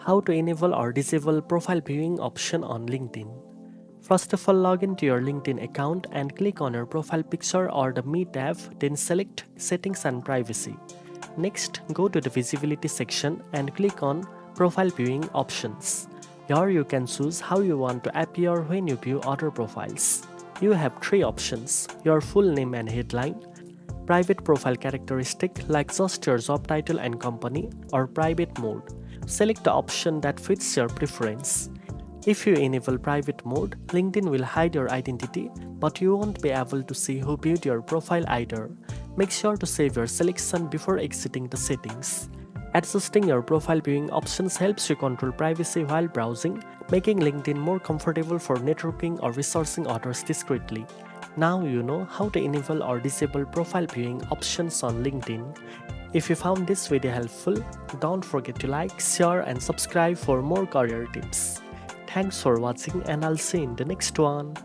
How to enable or disable profile viewing option on LinkedIn. First of all, log into your LinkedIn account and click on your profile picture or the Me tab, then select Settings and Privacy. Next, go to the Visibility section and click on Profile Viewing Options. Here you can choose how you want to appear when you view other profiles. You have three options: your full name and headline, private profile characteristic like just your job title and company, or private mode. Select the option that fits your preference. If you enable private mode, LinkedIn will hide your identity, but you won't be able to see who viewed your profile either. Make sure to save your selection before exiting the settings. Adjusting your profile viewing options helps you control privacy while browsing, making LinkedIn more comfortable for networking or resourcing others discreetly. Now you know how to enable or disable profile viewing options on LinkedIn. If you found this video helpful, don't forget to like, share and subscribe for more career tips. Thanks for watching and I'll see you in the next one.